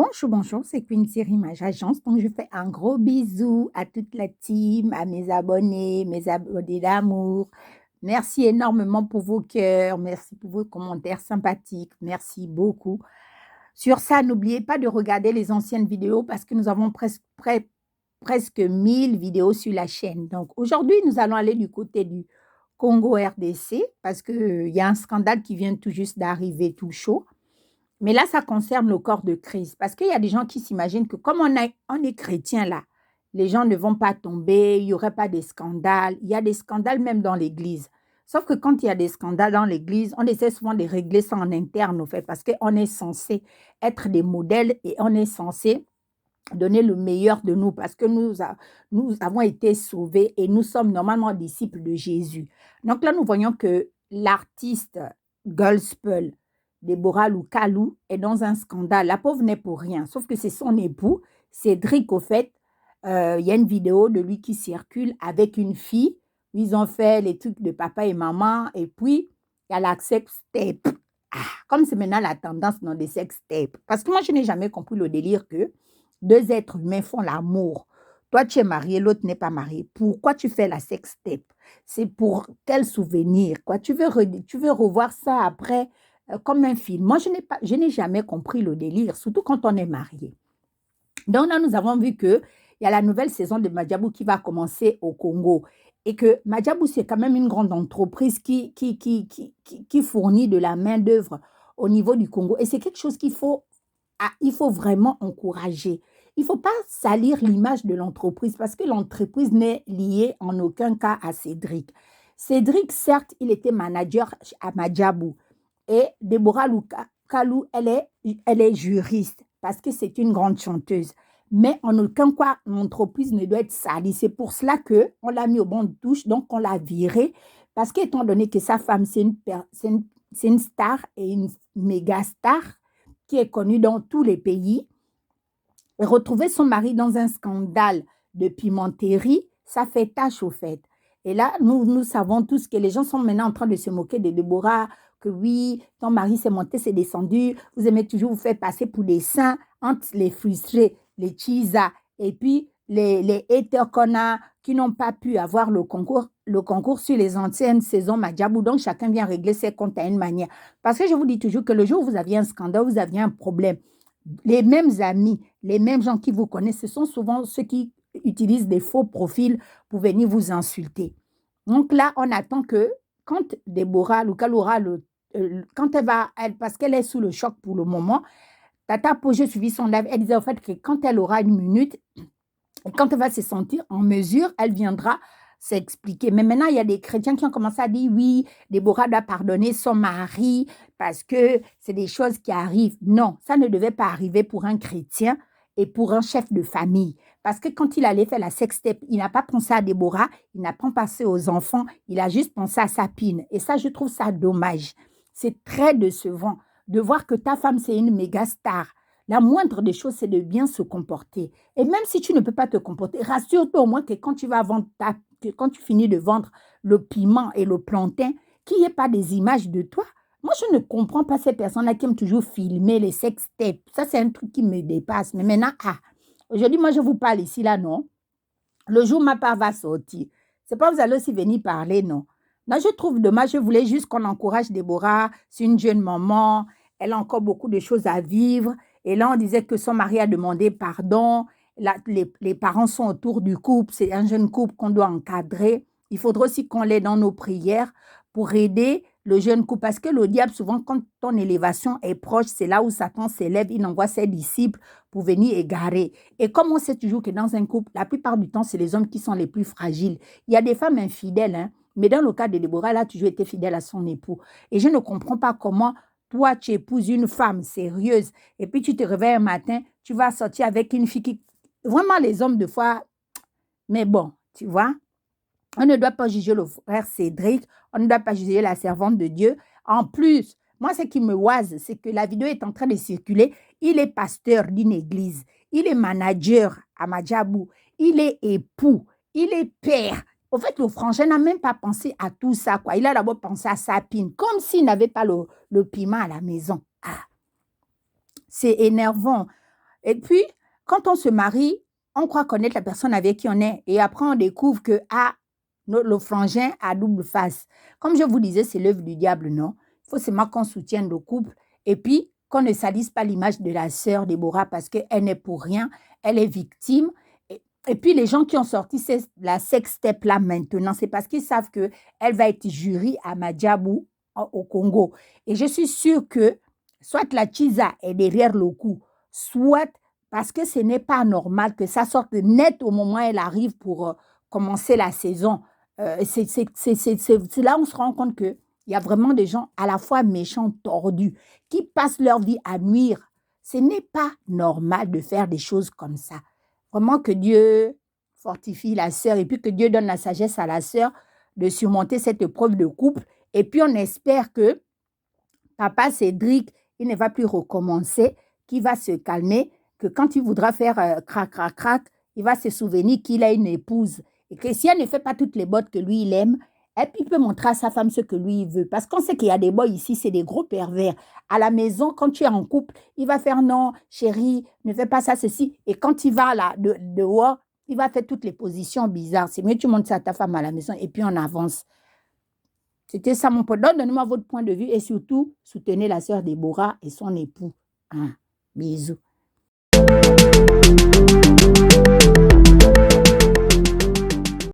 Bonjour, c'est Quincy Rimage Agence. Donc, je fais un gros bisou à toute la team, à mes abonnés d'amour. Merci énormément pour vos cœurs, merci pour vos commentaires sympathiques, merci beaucoup. Sur ça, n'oubliez pas de regarder les anciennes vidéos parce que nous avons presque 1000 vidéos sur la chaîne. Donc, aujourd'hui, nous allons aller du côté du Congo RDC parce qu'il y a un scandale qui vient tout juste d'arriver, tout chaud. Mais là, ça concerne le corps de Christ. Parce qu'il y a des gens qui s'imaginent que comme on est chrétien là, les gens ne vont pas tomber, il n'y aurait pas de scandales. Il y a des scandales même dans l'Église. Sauf que quand il y a des scandales dans l'Église, on essaie souvent de régler ça en interne, au fait, parce qu'on est censé être des modèles et on est censé donner le meilleur de nous parce que nous avons été sauvés et nous sommes normalement disciples de Jésus. Donc là, nous voyons que l'artiste gospel Deborah Lukalu est dans un scandale. La pauvre n'est pour rien, sauf que c'est son époux, Cédric, au fait. Il y a une vidéo de lui qui circule avec une fille. Ils ont fait les trucs de papa et maman et puis il y a la sex tape. Ah, comme c'est maintenant la tendance dans les sex tapes. Parce que moi, je n'ai jamais compris le délire que deux êtres humains font l'amour. Toi, tu es marié, l'autre n'est pas marié. Pourquoi tu fais la sextape? C'est pour quel souvenir, quoi? Tu veux revoir ça après comme un film. Moi, je n'ai jamais compris le délire, surtout quand on est marié. Donc là, nous avons vu qu'il y a la nouvelle saison de Madjabou qui va commencer au Congo. Et que Madjabou, c'est quand même une grande entreprise qui fournit de la main-d'œuvre au niveau du Congo. Et c'est quelque chose il faut vraiment encourager. Il ne faut pas salir l'image de l'entreprise parce que l'entreprise n'est liée en aucun cas à Cédric. Cédric, certes, il était manager à Madjabou. Et Deborah Lukalu, elle est juriste parce que c'est une grande chanteuse. Mais en aucun cas, l'entreprise ne doit être salie. C'est pour cela qu'on l'a mis au banc de touche, donc on l'a viré. Parce qu'étant donné que sa femme, c'est une star et une méga star, qui est connue dans tous les pays, et retrouver son mari dans un scandale de pimenterie, ça fait tâche au fait. Et là, nous savons tous que les gens sont maintenant en train de se moquer de Deborah, que oui, ton mari s'est monté, s'est descendu, vous aimez toujours vous faire passer pour des saints entre les frustrés, les cheesas, et puis les haters qu'on a, qui n'ont pas pu avoir le concours sur les anciennes saisons Madjabou. Donc, chacun vient régler ses comptes à une manière. Parce que je vous dis toujours que le jour où vous aviez un scandale, vous aviez un problème, les mêmes amis, les mêmes gens qui vous connaissent, ce sont souvent ceux qui utilisent des faux profils pour venir vous insulter. Donc là, on attend que quand Deborah Lukalu quand parce qu'elle est sous le choc pour le moment, Tata Pogé suivi son live, elle disait en fait que quand elle aura une minute, quand elle va se sentir en mesure, elle viendra s'expliquer. Mais maintenant, il y a des chrétiens qui ont commencé à dire oui, Déborah doit pardonner son mari parce que c'est des choses qui arrivent. Non, ça ne devait pas arriver pour un chrétien et pour un chef de famille. Parce que quand il allait faire la sextape, il n'a pas pensé à Déborah, il n'a pas pensé aux enfants, il a juste pensé à sa pine. Et ça, je trouve ça dommage. C'est très décevant de voir que ta femme, c'est une méga star. La moindre des choses, c'est de bien se comporter. Et même si tu ne peux pas te comporter, rassure-toi au moins que quand tu vas vendre quand tu finis de vendre le piment et le plantain, qu'il n'y ait pas des images de toi. Moi, je ne comprends pas ces personnes-là qui aiment toujours filmer les sextapes. Ça, c'est un truc qui me dépasse. Mais maintenant, aujourd'hui, moi, je vous parle ici, là, non? Le jour où ma part va sortir, c'est pas vous allez aussi venir parler, non? Là, je trouve dommage. Je voulais juste qu'on encourage Déborah. C'est une jeune maman. Elle a encore beaucoup de choses à vivre. Et là, on disait que son mari a demandé pardon. Là, les parents sont autour du couple. C'est un jeune couple qu'on doit encadrer. Il faudra aussi qu'on l'aide dans nos prières pour aider le jeune couple. Parce que le diable, souvent, quand ton élévation est proche, c'est là où Satan s'élève. Il envoie ses disciples pour venir égarer. Et comme on sait toujours que dans un couple, la plupart du temps, c'est les hommes qui sont les plus fragiles. Il y a des femmes infidèles, hein, mais dans le cas de Déborah, elle a toujours été fidèle à son époux. Et je ne comprends pas comment toi, tu épouses une femme sérieuse et puis tu te réveilles un matin, tu vas sortir avec une fille qui... Vraiment, les hommes, de fois... Mais bon, tu vois, on ne doit pas juger le frère Cédric, on ne doit pas juger la servante de Dieu. En plus, moi, ce qui me oise, c'est que la vidéo est en train de circuler. Il est pasteur d'une église, il est manager à Madjabou, il est époux, il est père. Au fait, le frangin n'a même pas pensé à tout ça, quoi. Il a d'abord pensé à sa pine, comme s'il n'avait pas le piment à la maison. C'est énervant. Et puis, quand on se marie, on croit connaître la personne avec qui on est. Et après, on découvre que, ah, le frangin a double face. Comme je vous disais, c'est l'œuvre du diable, non? Il faut seulement qu'on soutienne le couple et puis qu'on ne salisse pas l'image de la sœur Déborah parce qu'elle n'est pour rien, elle est victime. Et puis, les gens qui ont sorti la sextape là maintenant, c'est parce qu'ils savent qu'elle va être jury à Madjabou au Congo. Et je suis sûre que soit la Chiza est derrière le coup, soit parce que ce n'est pas normal que ça sorte net au moment où elle arrive pour commencer la saison. C'est là où on se rend compte qu'il y a vraiment des gens à la fois méchants, tordus, qui passent leur vie à nuire. Ce n'est pas normal de faire des choses comme ça. Vraiment que Dieu fortifie la sœur et puis que Dieu donne la sagesse à la sœur de surmonter cette épreuve de couple. Et puis on espère que papa Cédric, il ne va plus recommencer, qu'il va se calmer, que quand il voudra faire crac, crac, crac, il va se souvenir qu'il a une épouse. Et que si elle ne fait pas toutes les bottes que lui, il aime, et puis il peut montrer à sa femme ce que lui, il veut. Parce qu'on sait qu'il y a des boys ici, c'est des gros pervers. À la maison, quand tu es en couple, il va faire non, chérie, ne fais pas ça, ceci. Et quand il va là, dehors, il va faire toutes les positions bizarres. C'est mieux que tu montres ça à ta femme à la maison et puis on avance. C'était ça mon pote. Donnez-moi votre point de vue et surtout, soutenez la sœur Déborah et son époux. Bisous.